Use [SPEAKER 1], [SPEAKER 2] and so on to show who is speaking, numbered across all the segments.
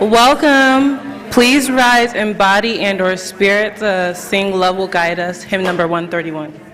[SPEAKER 1] Welcome. Please rise in body and or spirit to sing Love Will Guide Us, hymn number 131.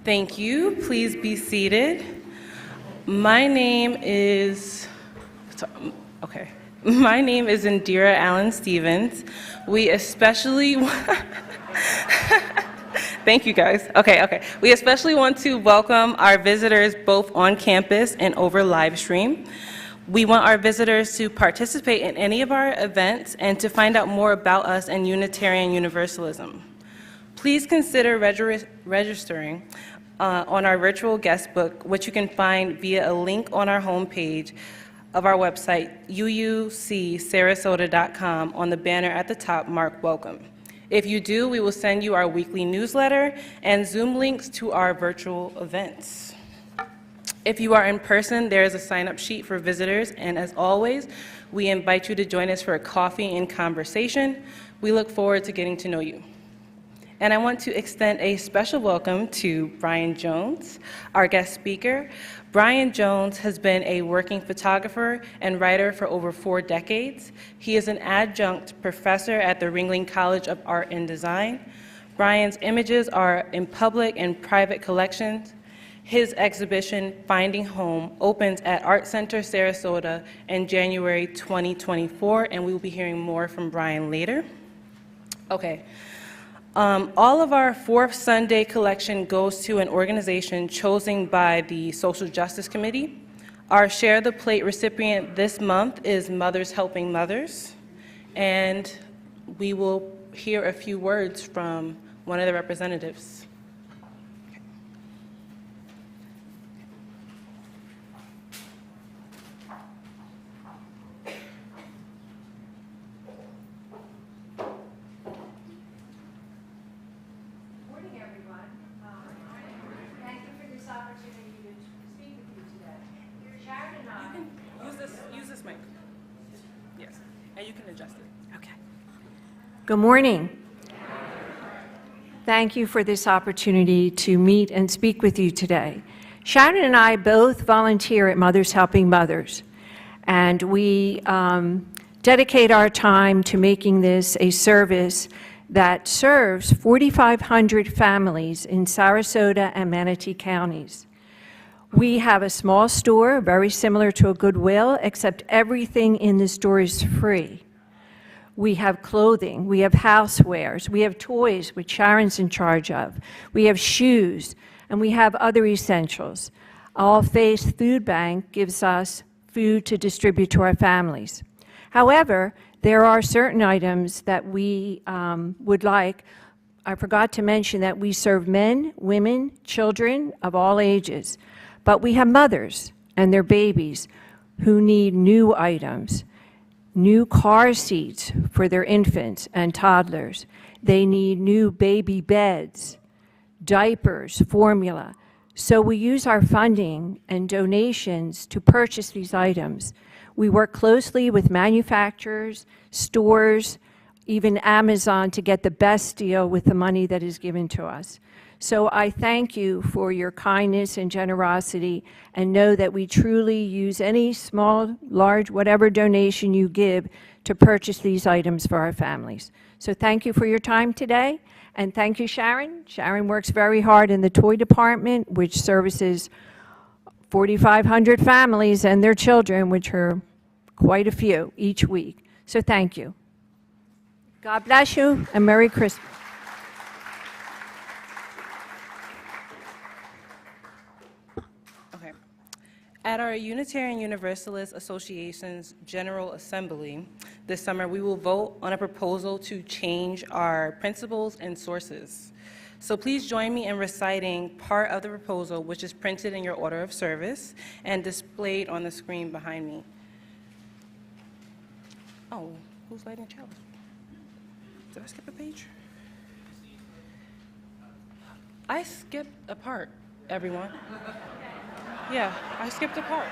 [SPEAKER 1] Thank you. Please be seated. My name is Endera Allen Stevens. We especially thank you guys. Okay. We especially want to welcome our visitors both on campus and over live stream. We want our visitors to participate in any of our events and to find out more about us and Unitarian Universalism. Please consider registering on our virtual guest book, which you can find via a link on our homepage of our website, uucsarasota.com, on the banner at the top marked Welcome. If you do, we will send you our weekly newsletter and Zoom links to our virtual events. If you are in person, there is a sign-up sheet for visitors, and as always, we invite you to join us for a coffee and conversation. We look forward to getting to know you. And I want to extend a special welcome to Brian Jones, our guest speaker. Brian Jones has been a working photographer and writer for over 4 decades. He is an adjunct professor at the Ringling College of Art and Design. Brian's images are in public and private collections. His exhibition, Finding Home, opens at Art Center Sarasota in January 2024, and we will be hearing more from Brian later. Okay. All of our Fourth Sunday collection goes to an organization chosen by the Social Justice Committee. Our Share the Plate recipient this month is Mothers Helping Mothers, and we will hear a few words from one of the representatives.
[SPEAKER 2] Good morning. Thank you for this opportunity to meet and speak with you today. Sharon and I both volunteer at Mothers Helping Mothers, and we dedicate our time to making this a service that serves 4,500 families in Sarasota and Manatee counties. We have a small store, very similar to a Goodwill, except everything in the store is free. We have clothing, we have housewares, we have toys, which Sharon's in charge of. We have shoes, and we have other essentials. All Faith Food Bank gives us food to distribute to our families. However, there are certain items that we would like. I forgot to mention that we serve men, women, children of all ages, but we have mothers and their babies who need new items. New car seats for their infants and toddlers. They need new baby beds, diapers, formula. So we use our funding and donations to purchase these items. We work closely with manufacturers, stores, even Amazon to get the best deal with the money that is given to us. So I thank you for your kindness and generosity, and know that we truly use any small, large, whatever donation you give to purchase these items for our families. So thank you for your time today, and thank you, Sharon. Sharon works very hard in the toy department, which services 4,500 families and their children, which are quite a few each week. So thank you. God bless you, and Merry Christmas.
[SPEAKER 1] Okay. At our Unitarian Universalist Association's General Assembly this summer, we will vote on a proposal to change our principles and sources. So please join me in reciting part of the proposal, which is printed in your order of service and displayed on the screen behind me. Oh, who's lighting Chalice? Did I skip a page? I skipped a part, everyone. Yeah, I skipped a part.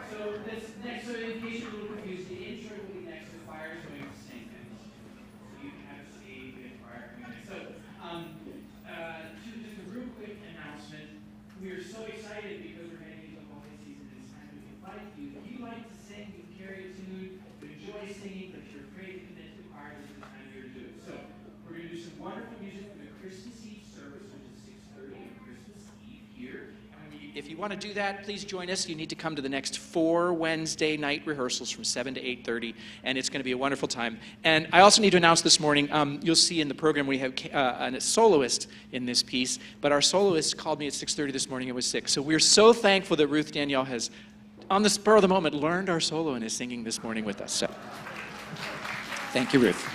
[SPEAKER 3] So this next, so in case you're a little confused, the Introit will be next to fire, so we have to sing things. So you can have a seat, we have fire coming next. So, just a real quick announcement. We are so excited because we're heading into the holiday season. It's time to invite you. If you like to sing, you carry a tune, you enjoy singing, but you're afraid to commit to the choir, this is the time of year to do it. So we're going to do some wonderful music for the Christmas Eve service, which is 6:30 on Christmas Eve here. If you want to do that, please join us. You need to come to the next 4 Wednesday night rehearsals from 7 to 8:30, and it's going to be a wonderful time. And I also need to announce this morning, you'll see in the program we have a soloist in this piece, but our soloist called me at 6:30 this morning and was sick. So we're so thankful that Ruth Danielle has, on the spur of the moment, learned our solo and is singing this morning with us. So thank you, Ruth.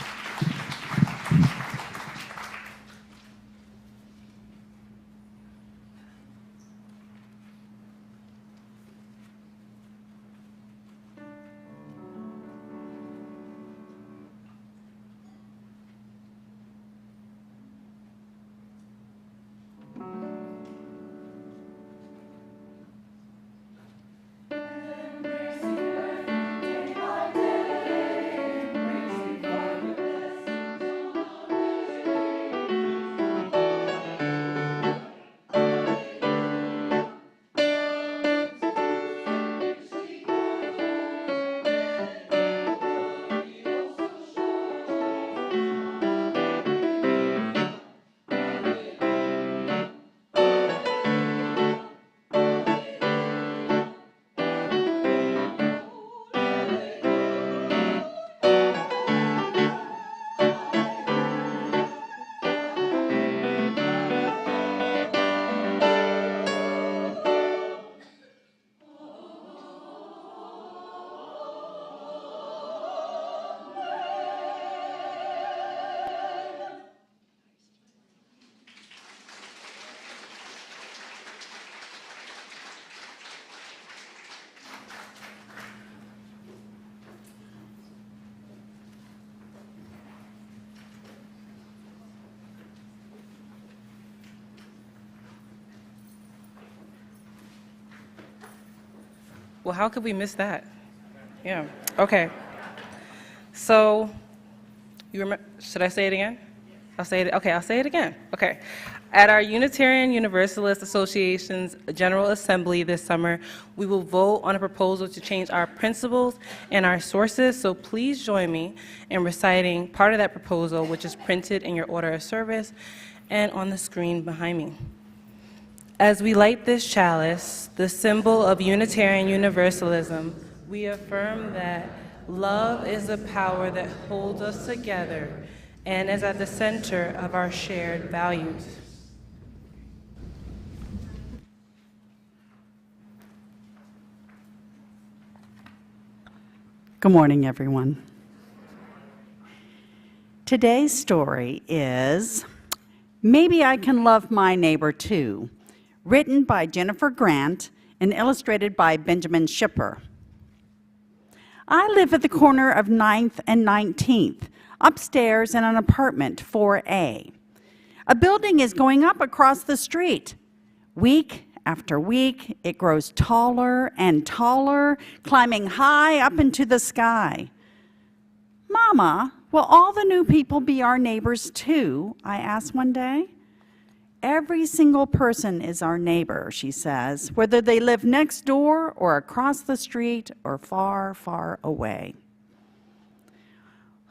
[SPEAKER 1] Well, how could we miss that? Yeah, okay. So, you remember, should I say it again? I'll say it, okay, I'll say it again. Okay. At our Unitarian Universalist Association's General Assembly this summer, we will vote on a proposal to change our principles and our sources, so please join me in reciting part of that proposal, which is printed in your order of service and on the screen behind me. As we light this chalice, the symbol of Unitarian Universalism, we affirm that love is the power that holds us together and is at the center of our shared values.
[SPEAKER 4] Good morning, everyone. Today's story is Maybe I Can Love My Neighbor Too, written by Jennifer Grant and illustrated by Benjamin Schipper. I live at the corner of 9th and 19th, upstairs in an apartment 4A. A building is going up across the street. Week after week, it grows taller and taller, climbing high up into the sky. Mama, Will all the new people be our neighbors too? I asked one day. Every single person is our neighbor, she says, whether they live next door or across the street or far, far away.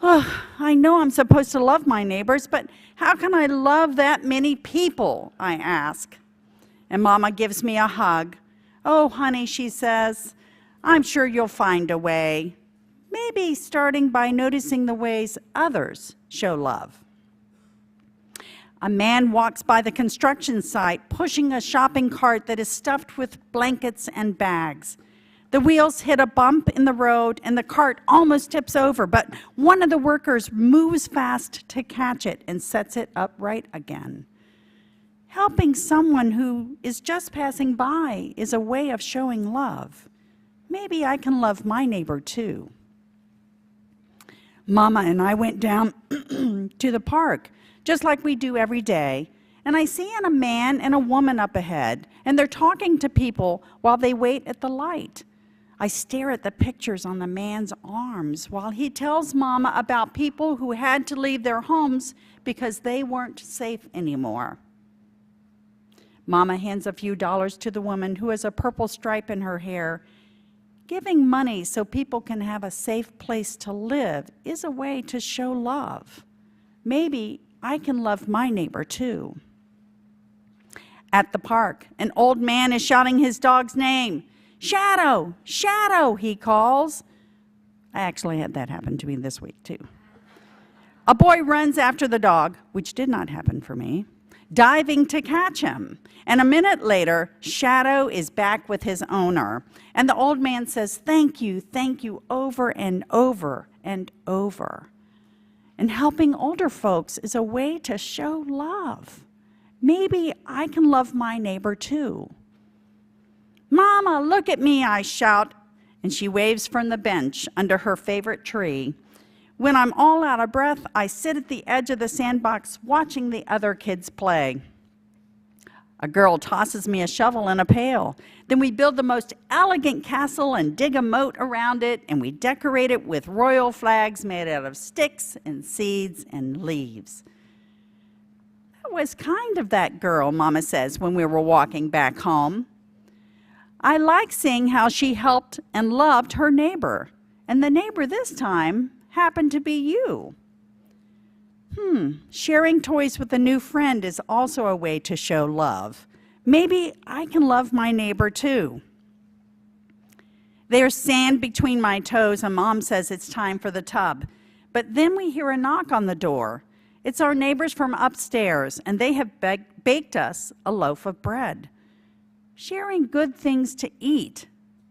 [SPEAKER 4] Oh, I know I'm supposed to love my neighbors, but how can I love that many people? I ask. And Mama gives me a hug. Oh, honey, she says, I'm sure you'll find a way. Maybe starting by noticing the ways others show love. A man walks by the construction site, pushing a shopping cart that is stuffed with blankets and bags. The wheels hit a bump in the road, and the cart almost tips over, but one of the workers moves fast to catch it and sets it upright again. Helping someone who is just passing by is a way of showing love. Maybe I can love my neighbor too. Mama and I went down to the park, just like we do every day, and I see a man and a woman up ahead, and they're talking to people while they wait at the light. I stare at the pictures on the man's arms while he tells Mama about people who had to leave their homes because they weren't safe anymore. Mama hands a few dollars to the woman who has a purple stripe in her hair. Giving money so people can have a safe place to live is a way to show love. Maybe I can love my neighbor too. At the park, an old man is shouting his dog's name. Shadow, Shadow, he calls. I actually had that happen to me this week too. A boy runs after the dog, which did not happen for me, diving to catch him. And a minute later, Shadow is back with his owner. And the old man says, thank you, over and over and over. And helping older folks is a way to show love. Maybe I can love my neighbor too. Mama, look at me, I shout, and she waves from the bench under her favorite tree. When I'm all out of breath, I sit at the edge of the sandbox watching the other kids play. A girl tosses me a shovel and a pail. Then we build the most elegant castle and dig a moat around it, and we decorate it with royal flags made out of sticks and seeds and leaves. That was kind of that girl, Mama says when we were walking back home. I like seeing how she helped and loved her neighbor, and the neighbor this time happened to be you. Sharing toys with a new friend is also a way to show love. Maybe I can love my neighbor too. There's sand between my toes, and Mom says it's time for the tub. But then we hear a knock on the door. It's our neighbors from upstairs, and they have baked us a loaf of bread. Sharing good things to eat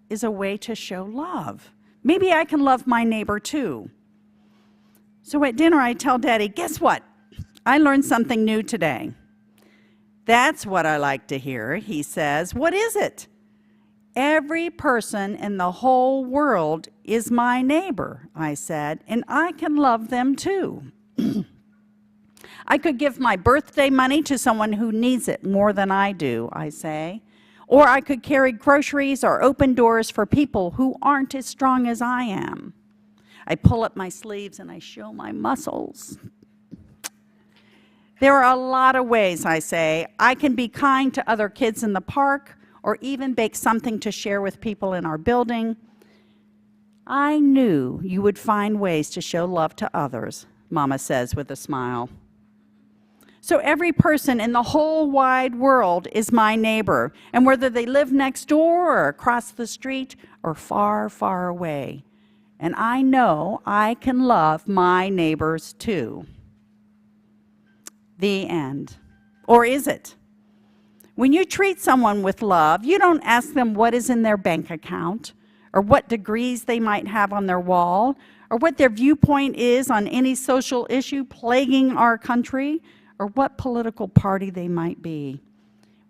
[SPEAKER 4] is a way to show love. Maybe I can love my neighbor too. So at dinner, I tell Daddy, guess what? I learned something new today. That's what I like to hear, he says. What is it? Every person in the whole world is my neighbor, I said, and I can love them too. I could give my birthday money to someone who needs it more than I do, I say. Or I could carry groceries or open doors for people who aren't as strong as I am. I pull up my sleeves and I show my muscles. There are a lot of ways, I say. I can be kind to other kids in the park or even bake something to share with people in our building. I knew you would find ways to show love to others, Mama says with a smile. So every person in the whole wide world is my neighbor, and whether they live next door or across the street or far, far away. And I know I can love my neighbors too. The end. Or is it? When you treat someone with love, you don't ask them what is in their bank account, or what degrees they might have on their wall, or what their viewpoint is on any social issue plaguing our country, or what political party they might be.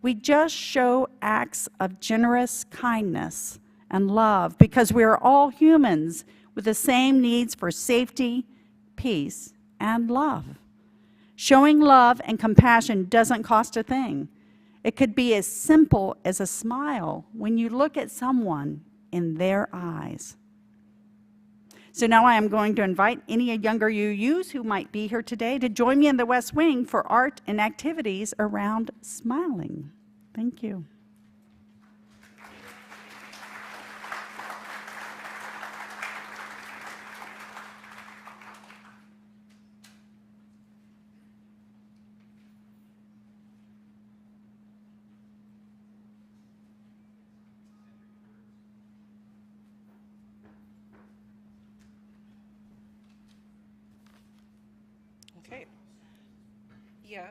[SPEAKER 4] We just show acts of generous kindness and love because we are all humans with the same needs for safety, peace, and love. Showing love and compassion doesn't cost a thing. It could be as simple as a smile when you look at someone in their eyes. So now I am going to invite any younger UUs who might be here today to join me in the West Wing for art and activities around smiling. Thank you.
[SPEAKER 1] Okay. Yeah.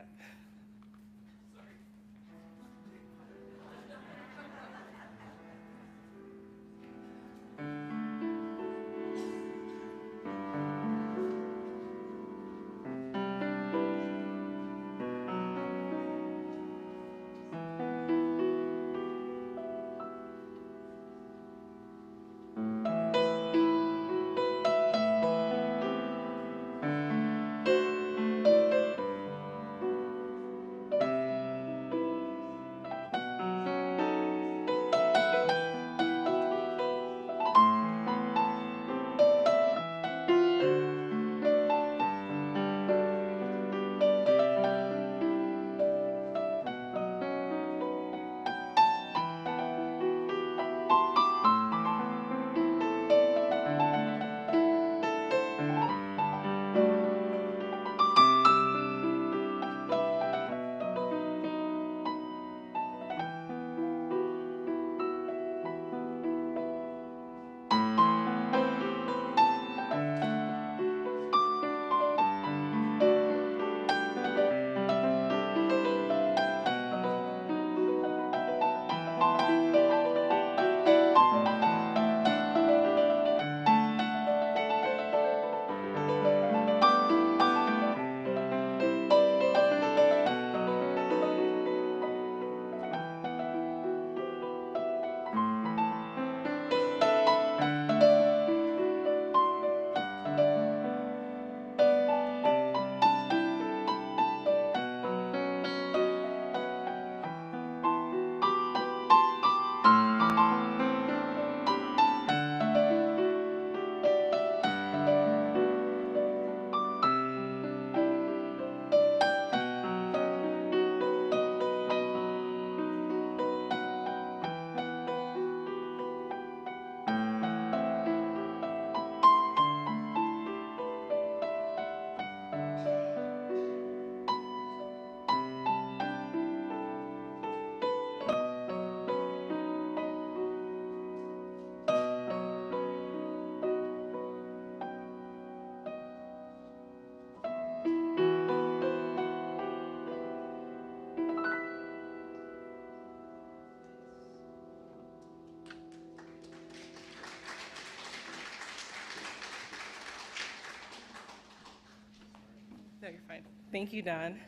[SPEAKER 1] No, you're fine. Thank you, Don.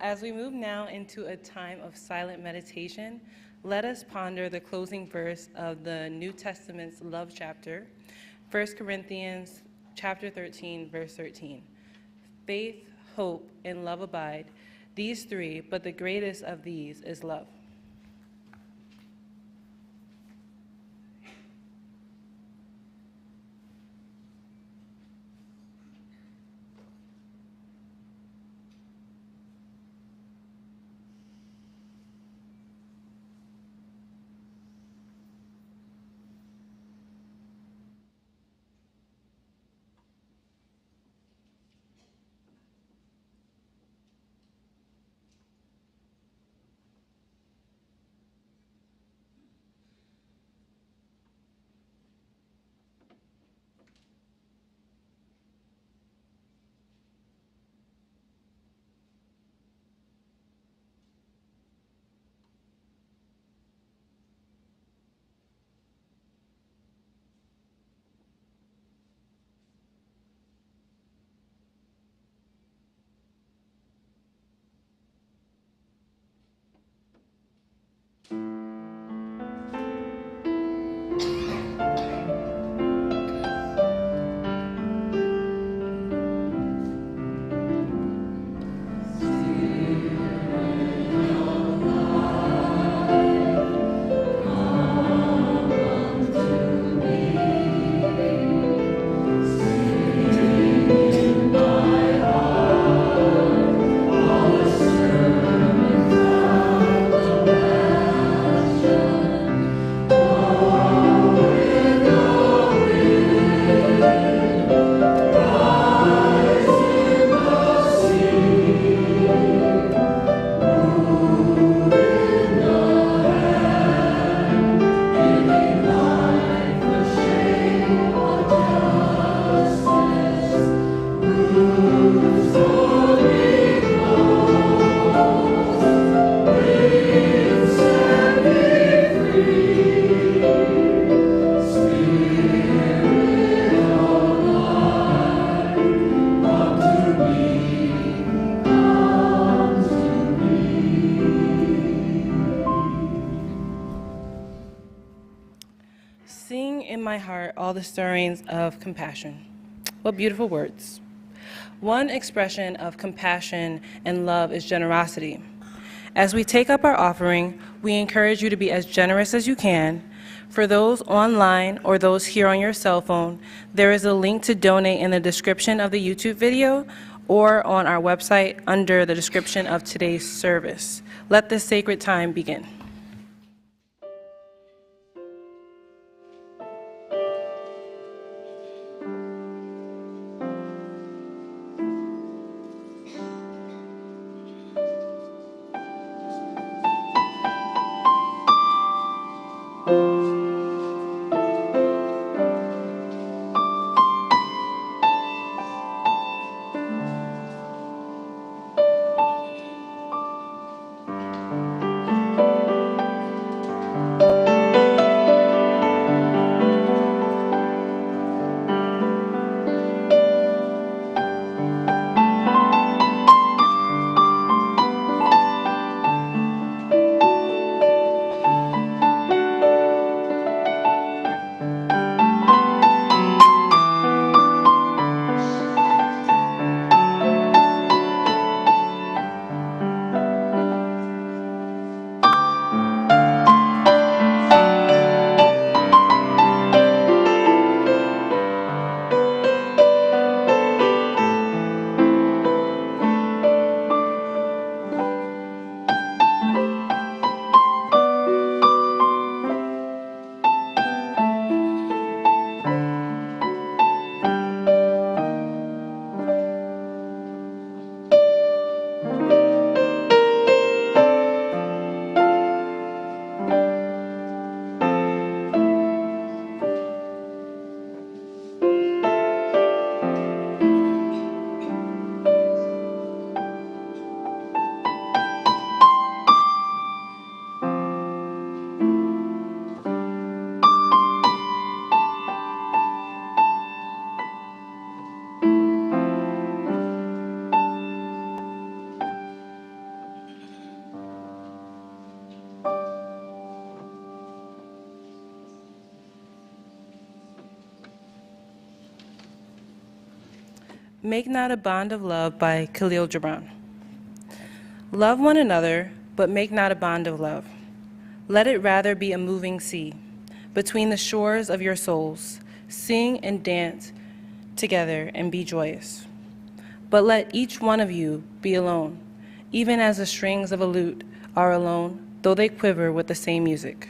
[SPEAKER 1] As we move now into a time of silent meditation, let us ponder the closing verse of the New Testament's love chapter, 1 Corinthians chapter 13, verse 13. Faith, hope, and love abide, these three, but the greatest of these is love. my heart all the stirrings of compassion. What beautiful words. One expression of compassion and love is generosity. As we take up our offering, we encourage you to be as generous as you can. For those online or those here on your cell phone, there is a link to donate in the description of the YouTube video or on our website under the description of today's service. Let this sacred time begin. Make Not a Bond of Love by Khalil Gibran. Love one another, but make not a bond of love. Let it rather be a moving sea between the shores of your souls. Sing and dance together and be joyous. But let each one of you be alone, even as the strings of a lute are alone, though they quiver with the same music.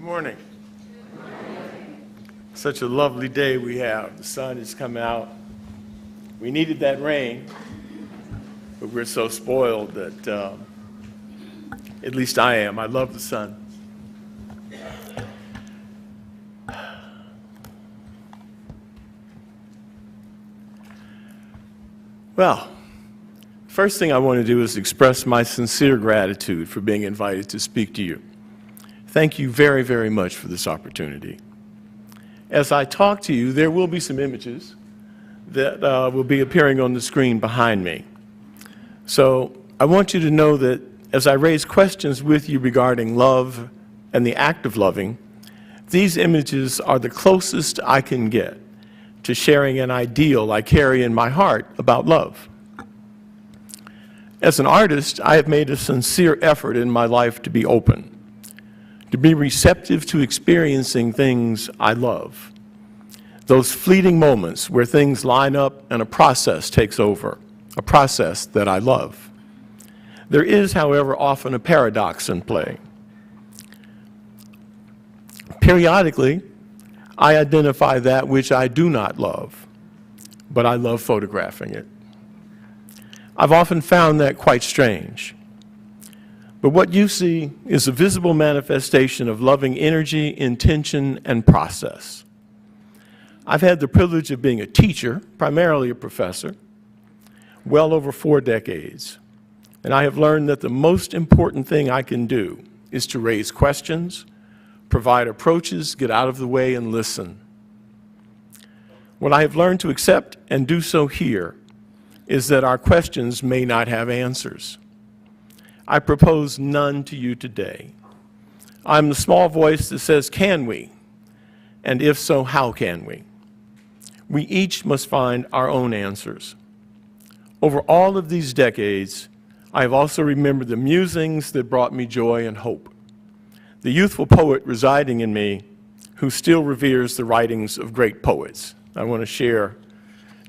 [SPEAKER 5] Good morning. Such a lovely day we have. The sun has come out. We needed that rain, but we're so spoiled that, at least I am. I love the sun. Well, first thing I want to do is express my sincere gratitude for being invited to speak to you. Thank you very, very much for this opportunity. As I talk to you, there will be some images that will be appearing on the screen behind me. So I want you to know that as I raise questions with you regarding love and the act of loving, these images are the closest I can get to sharing an ideal I carry in my heart about love. As an artist, I have made a sincere effort in my life to be open, to be receptive to experiencing things I love. Those fleeting moments where things line up and a process takes over, a process that I love. There is, however, often a paradox in play. Periodically, I identify that which I do not love, but I love photographing it. I've often found that quite strange. But what you see is a visible manifestation of loving energy, intention, and process. I've had the privilege of being a teacher, primarily a professor, well over 4 decades. And I have learned that the most important thing I can do is to raise questions, provide approaches, get out of the way, and listen. What I have learned to accept and do so here is that our questions may not have answers. I propose none to you today. I'm the small voice that says, can we? And if so, how can we? We each must find our own answers. Over all of these decades, I have also remembered the musings that brought me joy and hope. The youthful poet residing in me who still reveres the writings of great poets. I want to share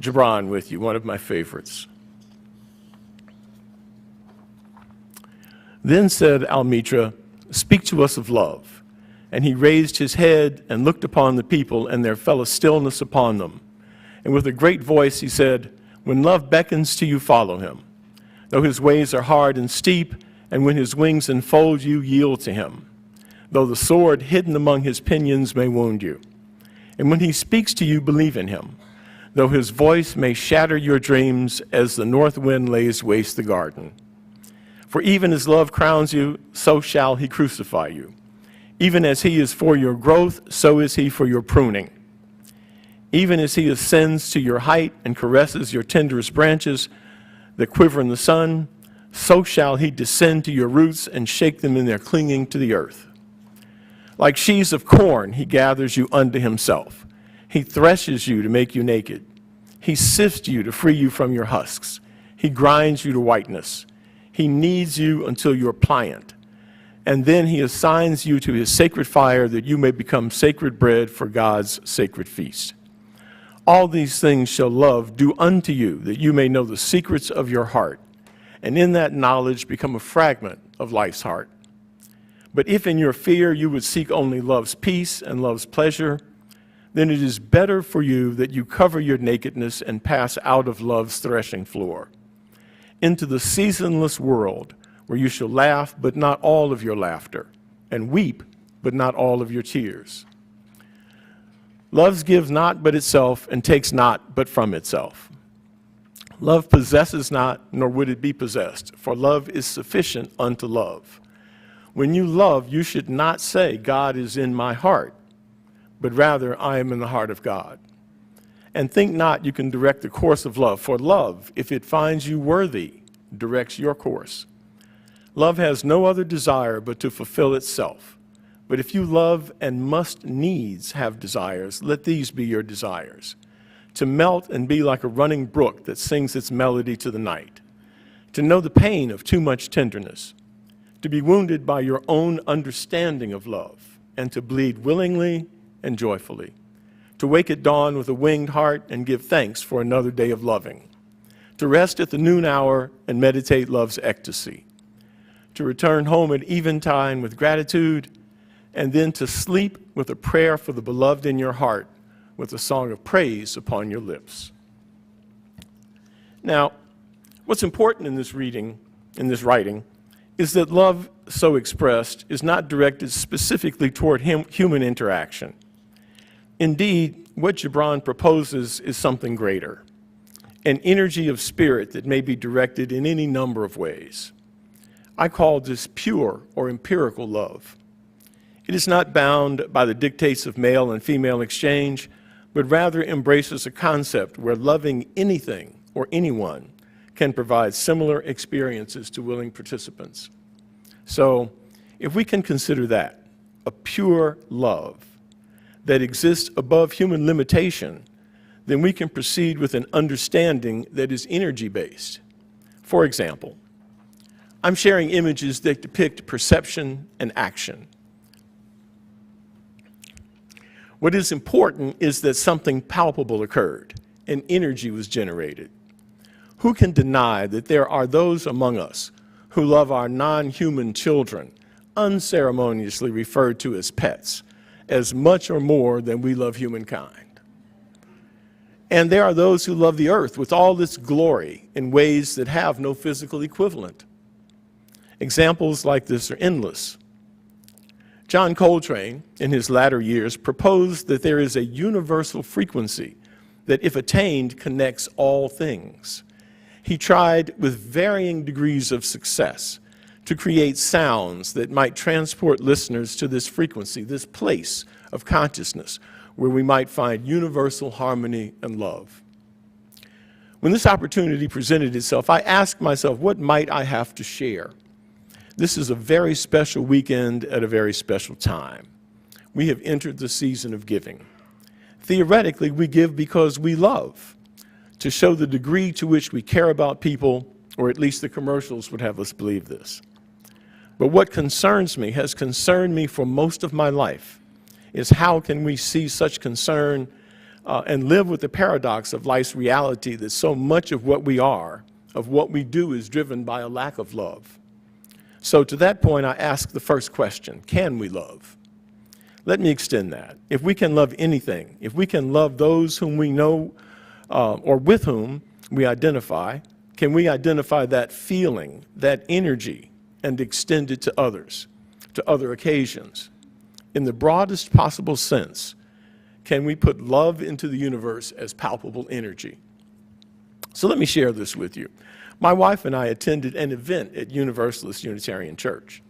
[SPEAKER 5] Bryn with you, one of my favorites. Then said Almitra, speak to us of love. And he raised his head and looked upon the people, and there fell a stillness upon them. And with a great voice he said, when love beckons to you, follow him. Though his ways are hard and steep, and when his wings enfold you, yield to him. Though the sword hidden among his pinions may wound you. And when he speaks to you, believe in him. Though his voice may shatter your dreams as the north wind lays waste the garden. For even as love crowns you, so shall he crucify you. Even as he is for your growth, so is he for your pruning. Even as he ascends to your height and caresses your tenderest branches that quiver in the sun, so shall he descend to your roots and shake them in their clinging to the earth. Like sheaves of corn, he gathers you unto himself. He threshes you to make you naked. He sifts you to free you from your husks. He grinds you to whiteness. He kneads you until you're pliant. And then he assigns you to his sacred fire that you may become sacred bread for God's sacred feast. All these things shall love do unto you, that you may know the secrets of your heart, and in that knowledge become a fragment of life's heart. But if in your fear you would seek only love's peace and love's pleasure, then it is better for you that you cover your nakedness and pass out of love's threshing floor into the seasonless world where you shall laugh, but not all of your laughter, and weep, but not all of your tears. Love gives not but itself, and takes not but from itself. Love possesses not, nor would it be possessed, for love is sufficient unto love. When you love, you should not say, God is in my heart, but rather, I am in the heart of God. And think not you can direct the course of love, for love, if it finds you worthy, directs your course. Love has no other desire but to fulfill itself. But if you love and must needs have desires, let these be your desires. To melt and be like a running brook that sings its melody to the night. To know the pain of too much tenderness. To be wounded by your own understanding of love, and to bleed willingly and joyfully. To wake at dawn with a winged heart and give thanks for another day of loving. To rest at the noon hour and meditate love's ecstasy. To return home at eventide with gratitude and then to sleep with a prayer for the beloved in your heart, with a song of praise upon your lips. Now, what's important in this writing, is that love so expressed is not directed specifically toward human interaction. Indeed, what Gibran proposes is something greater, an energy of spirit that may be directed in any number of ways. I call this pure or empirical love. It is not bound by the dictates of male and female exchange, but rather embraces a concept where loving anything or anyone can provide similar experiences to willing participants. So, if we can consider that a pure love that exists above human limitation, then we can proceed with an understanding that is energy-based. For example, I'm sharing images that depict perception and action. What is important is that something palpable occurred, and energy was generated. Who can deny that there are those among us who love our non-human children, unceremoniously referred to as pets, as much or more than we love humankind? And there are those who love the earth with all its glory in ways that have no physical equivalent. Examples like this are endless. John Coltrane, in his latter years, proposed that there is a universal frequency that, if attained, connects all things. He tried with varying degrees of success to create sounds that might transport listeners to this frequency, this place of consciousness, where we might find universal harmony and love. When this opportunity presented itself, I asked myself, what might I have to share? This is a very special weekend at a very special time. We have entered the season of giving. Theoretically, we give because we love, to show the degree to which we care about people, or at least the commercials would have us believe this. But what concerns me, has concerned me for most of my life, is how can we see such concern and live with the paradox of life's reality that so much of what we are, of what we do, is driven by a lack of love. So to that point, I ask the first question, can we love? Let me extend that. If we can love anything, if we can love those whom we know or with whom we identify, can we identify that feeling, that energy, and extend it to others, to other occasions? In the broadest possible sense, can we put love into the universe as palpable energy? So let me share this with you. My wife and I attended an event at Universalist Unitarian Church.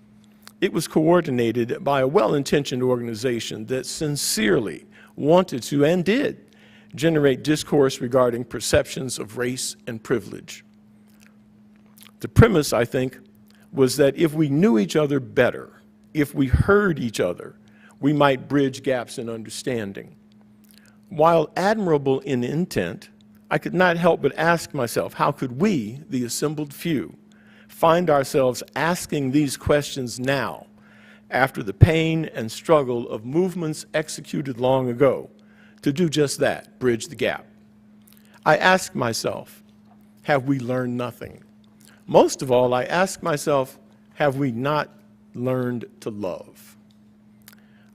[SPEAKER 5] It was coordinated by a well-intentioned organization that sincerely wanted to, and did, generate discourse regarding perceptions of race and privilege. The premise, I think, was that if we knew each other better, if we heard each other, we might bridge gaps in understanding. While admirable in intent, I could not help but ask myself, how could we, the assembled few, find ourselves asking these questions now, after the pain and struggle of movements executed long ago, to do just that, bridge the gap? I ask myself, have we learned nothing? Most of all, I ask myself, have we not learned to love?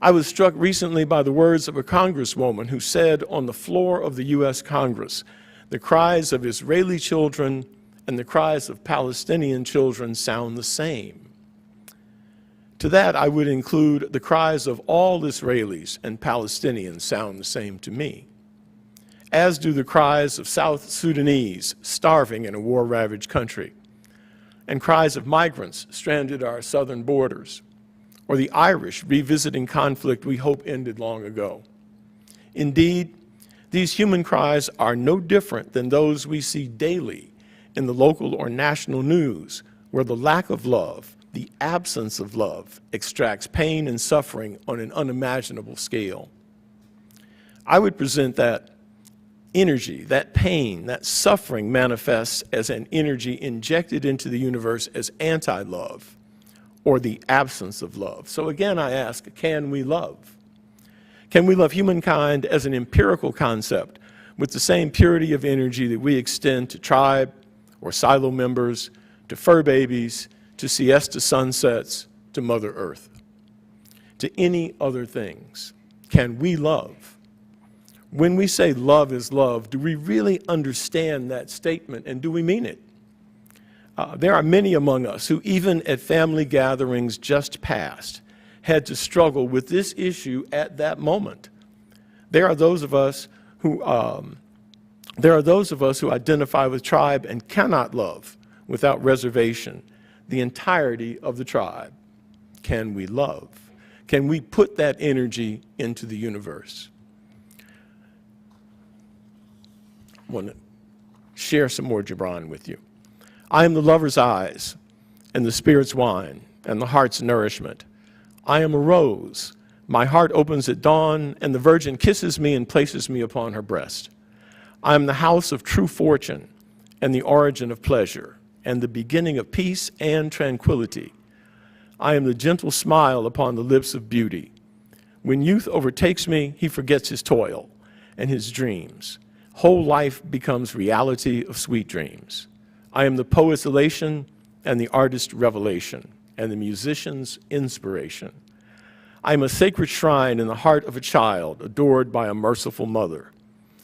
[SPEAKER 5] I was struck recently by the words of a congresswoman who said on the floor of the U.S. Congress, the cries of Israeli children and the cries of Palestinian children sound the same. To that, I would include the cries of all Israelis and Palestinians sound the same to me, as do the cries of South Sudanese starving in a war-ravaged country, and cries of migrants stranded at our southern borders, or the Irish revisiting conflict we hope ended long ago. Indeed, these human cries are no different than those we see daily in the local or national news, where the lack of love, the absence of love, extracts pain and suffering on an unimaginable scale. I would present that energy, that pain, that suffering manifests as an energy injected into the universe as anti-love, or the absence of love. So again, I ask, can we love? Can we love humankind as an empirical concept with the same purity of energy that we extend to tribe or silo members, to fur babies, to siesta sunsets, to Mother Earth? to any other things. Can we love? When we say love is love, do we really understand that statement, and do we mean it? There are many among us who, even at family gatherings just past, had to struggle with this issue at that moment. There are those of us who identify with tribe and cannot love without reservation the entirety of the tribe. Can we love? Can we put that energy into the universe? I want to share some more Gibran with you. I am the lover's eyes, and the spirit's wine, and the heart's nourishment. I am a rose. My heart opens at dawn, and the virgin kisses me and places me upon her breast. I am the house of true fortune, and the origin of pleasure, and the beginning of peace and tranquility. I am the gentle smile upon the lips of beauty. When youth overtakes me, he forgets his toil and his dreams. Whole life becomes reality of sweet dreams. I am the poet's elation and the artist's revelation and the musician's inspiration. I am a sacred shrine in the heart of a child adored by a merciful mother.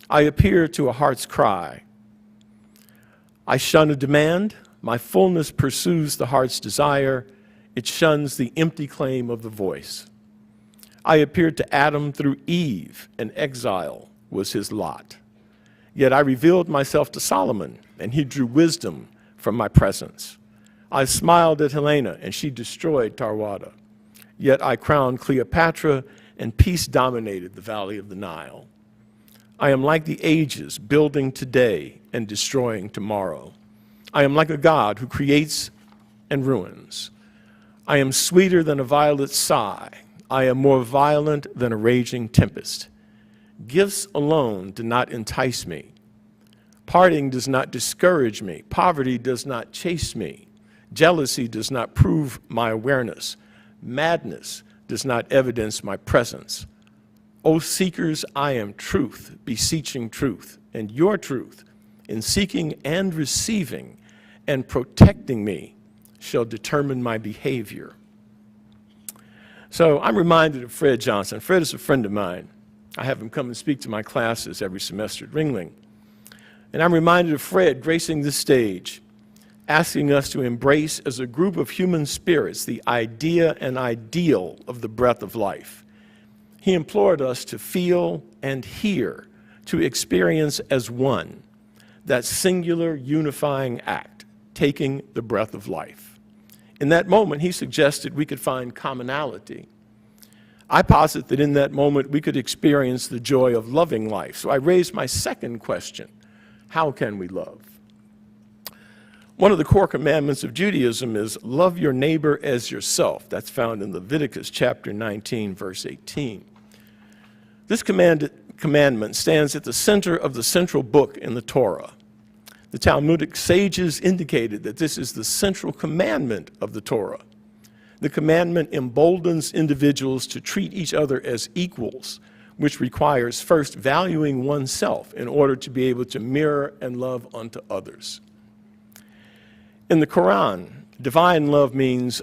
[SPEAKER 5] I appear to a heart's cry. I shun a demand. My fullness pursues the heart's desire. It shuns the empty claim of the voice. I appeared to Adam through Eve, and exile was his lot. Yet I revealed myself to Solomon, and he drew wisdom from my presence. I smiled at Helena, and she destroyed Tarwada. Yet I crowned Cleopatra, and peace dominated the valley of the Nile. I am like the ages, building today and destroying tomorrow. I am like a god who creates and ruins. I am sweeter than a violet's sigh. I am more violent than a raging tempest. Gifts alone do not entice me. Parting does not discourage me. Poverty does not chase me. Jealousy does not prove my awareness. Madness does not evidence my presence. O seekers, I am truth, beseeching truth, and your truth, in seeking and receiving and protecting me, shall determine my behavior. So I'm reminded of Fred Johnson. Fred is a friend of mine. I have him come and speak to my classes every semester at Ringling. And I'm reminded of Fred gracing this stage, asking us to embrace as a group of human spirits the idea and ideal of the breath of life. He implored us to feel and hear, to experience as one, that singular unifying act, taking the breath of life. In that moment, he suggested we could find commonality. I posit that in that moment, we could experience the joy of loving life. So I raised my second question: how can we love? One of the core commandments of Judaism is love your neighbor as yourself. That's found in Leviticus chapter 19, verse 18. This commandment stands at the center of the central book in the Torah. The Talmudic sages indicated that this is the central commandment of the Torah. The commandment emboldens individuals to treat each other as equals, which requires first valuing oneself in order to be able to mirror and love unto others. In the Quran, divine love means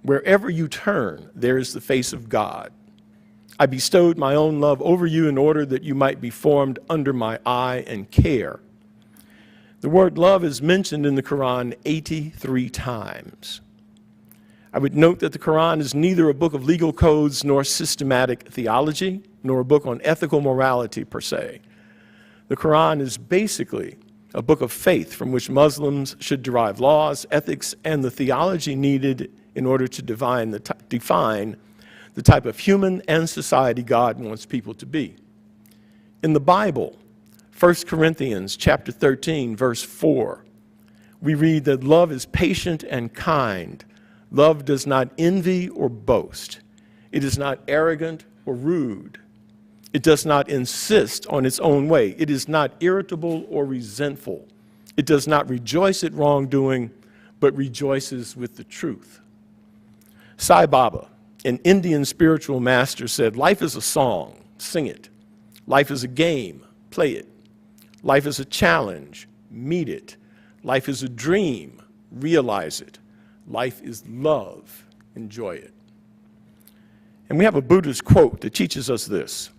[SPEAKER 5] wherever you turn, there is the face of God. I bestowed my own love over you in order that you might be formed under my eye and care. The word love is mentioned in the Quran 83 times. I would note that the Quran is neither a book of legal codes nor systematic theology, nor a book on ethical morality per se. The Quran is basically a book of faith from which Muslims should derive laws, ethics, and the theology needed in order to define the type of human and society God wants people to be. In the Bible, 1 Corinthians chapter 13, verse 4, we read that love is patient and kind. Love does not envy or boast. It is not arrogant or rude. It does not insist on its own way. It is not irritable or resentful. It does not rejoice at wrongdoing, but rejoices with the truth. Sai Baba, an Indian spiritual master, said, life is a song, sing it. Life is a game, play it. Life is a challenge, meet it. Life is a dream, realize it. Life is love, enjoy it. And we have a Buddhist quote that teaches us this: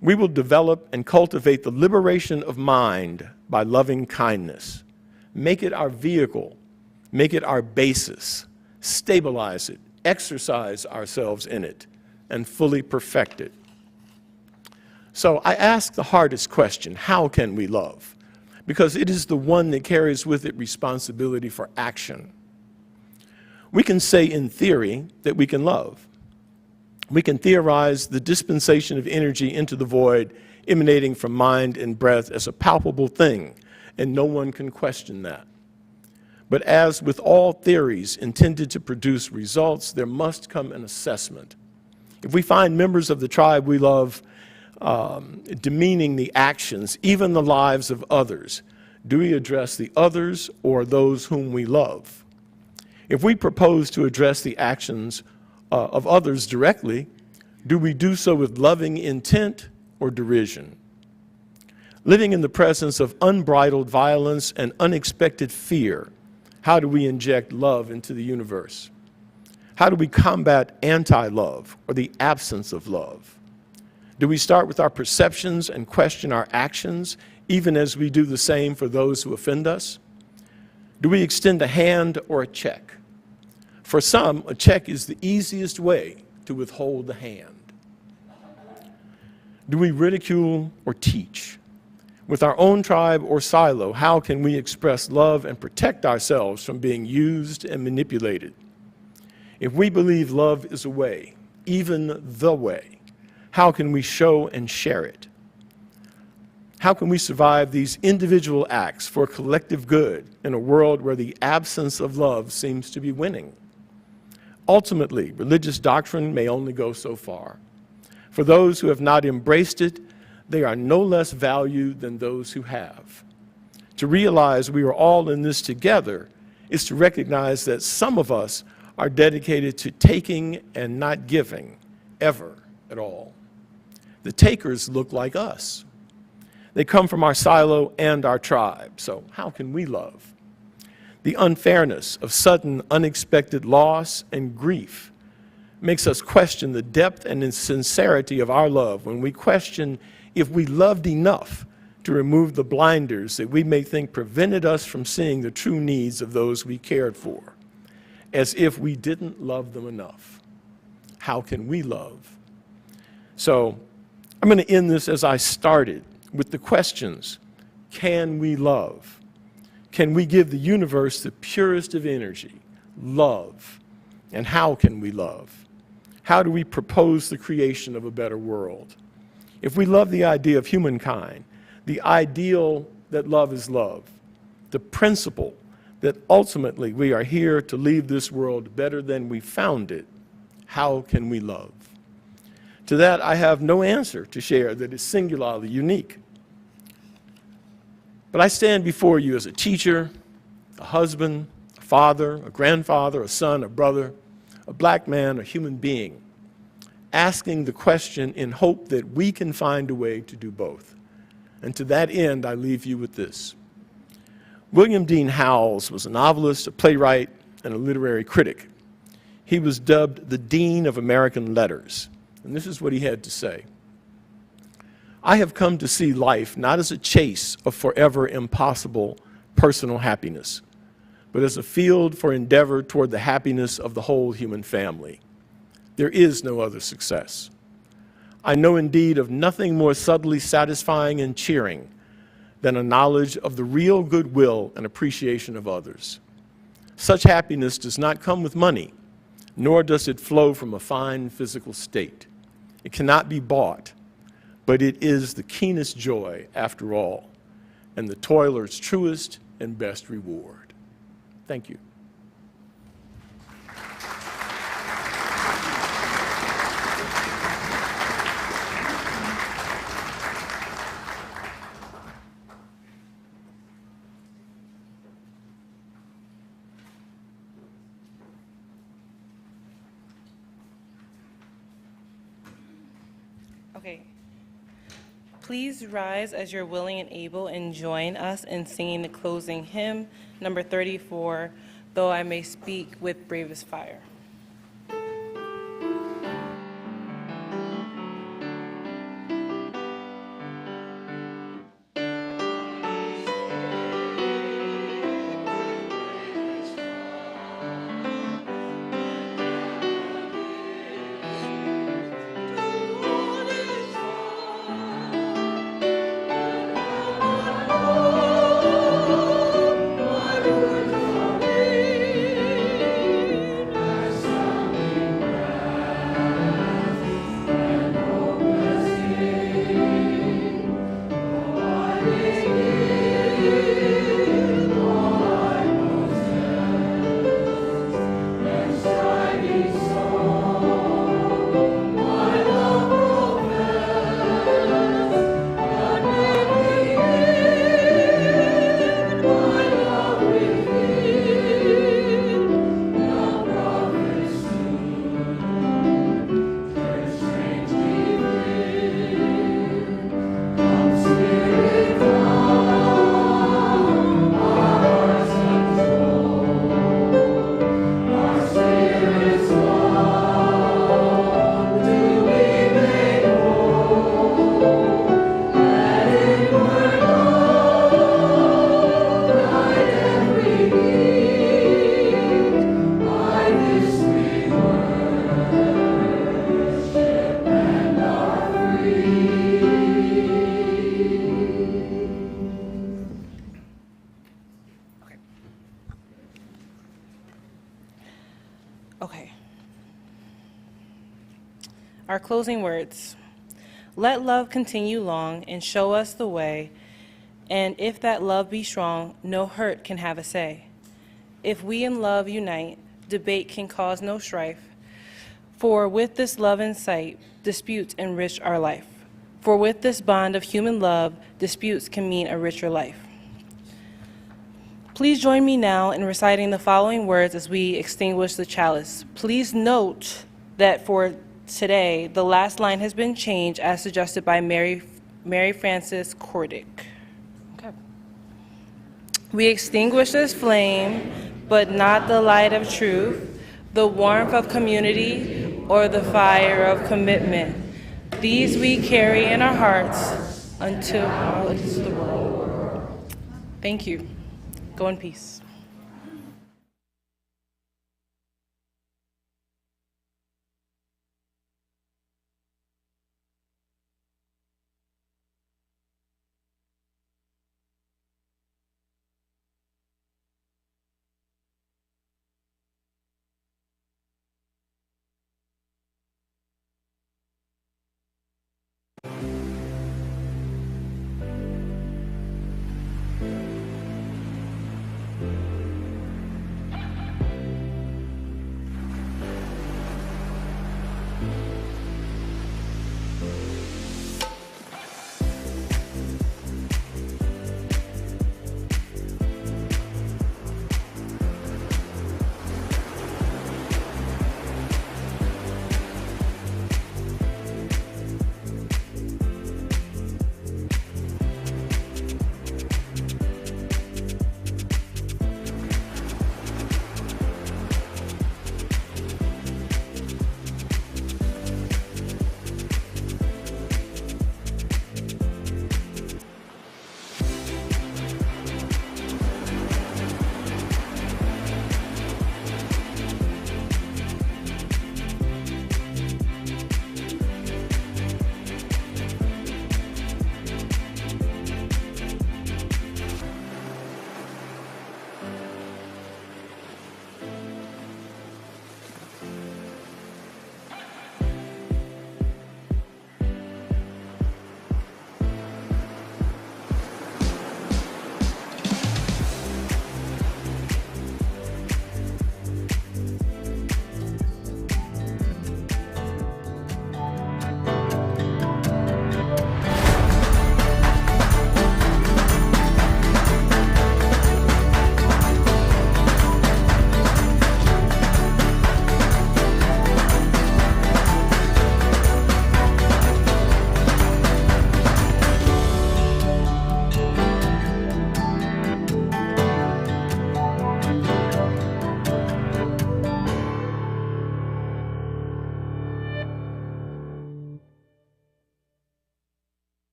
[SPEAKER 5] "We will develop and cultivate the liberation of mind by loving kindness. Make it our vehicle, make it our basis, stabilize it, exercise ourselves in it, and fully perfect it." So I ask the hardest question: how can we love? Because it is the one that carries with it responsibility for action. We can say in theory that we can love. We can theorize the dispensation of energy into the void emanating from mind and breath as a palpable thing, and no one can question that. But as with all theories intended to produce results, there must come an assessment. If we find members of the tribe we love demeaning the actions, even the lives of others, do we address the others or those whom we love? If we propose to address the actions of others directly, do we do so with loving intent or derision? Living in the presence of unbridled violence and unexpected fear, how do we inject love into the universe? How do we combat anti-love or the absence of love? Do we start with our perceptions and question our actions, even as we do the same for those who offend us? Do we extend a hand or a check? For some, a check is the easiest way to withhold the hand. Do we ridicule or teach? With our own tribe or silo, how can we express love and protect ourselves from being used and manipulated? If we believe love is a way, even the way, how can we show and share it? How can we survive these individual acts for collective good in a world where the absence of love seems to be winning? Ultimately, religious doctrine may only go so far. For those who have not embraced it, they are no less valued than those who have. To realize we are all in this together is to recognize that some of us are dedicated to taking and not giving, ever at all. The takers look like us. They come from our silo and our tribe, so how can we love? The unfairness of sudden, unexpected loss and grief makes us question the depth and sincerity of our love when we question if we loved enough to remove the blinders that we may think prevented us from seeing the true needs of those we cared for, as if we didn't love them enough. How can we love? So I'm going to end this as I started, with the questions: can we love? Can we give the universe the purest of energy, love? And how can we love? How do we propose the creation of a better world? If we love the idea of humankind, the ideal that love is love, the principle that ultimately we are here to leave this world better than we found it, how can we love? To that, I have no answer to share that is singularly unique. But I stand before you as a teacher, a husband, a father, a grandfather, a son, a brother, a black man, a human being, asking the question in hope that we can find a way to do both. And to that end, I leave you with this. William Dean Howells was a novelist, a playwright, and a literary critic. He was dubbed the Dean of American Letters, and this is what he had to say. "I have come to see life not as a chase of forever impossible personal happiness, but as a field for endeavor toward the happiness of the whole human family. There is no other success. I know indeed of nothing more subtly satisfying and cheering than a knowledge of the real goodwill and appreciation of others. Such happiness does not come with money, nor does it flow from a fine physical state. It cannot be bought, but it is the keenest joy after all, and the toiler's truest and best reward." Thank you.
[SPEAKER 1] Okay. Please rise as you're willing and able and join us in singing the closing hymn, number 34, "Though I May Speak with Bravest Fire." Okay. Our closing words. Let love continue long and show us the way, and if that love be strong, no hurt can have a say. If we in love unite, debate can cause no strife, for with this love in sight, disputes enrich our life. For with this bond of human love, disputes can mean a richer life. Please join me now in reciting the following words as we extinguish the chalice. Please note that for today, the last line has been changed as suggested by Mary Frances Cordick. Okay. We extinguish this flame, but not the light of truth, the warmth of community, or the fire of commitment. These we carry in our hearts until out into the world. Thank you. Go in peace.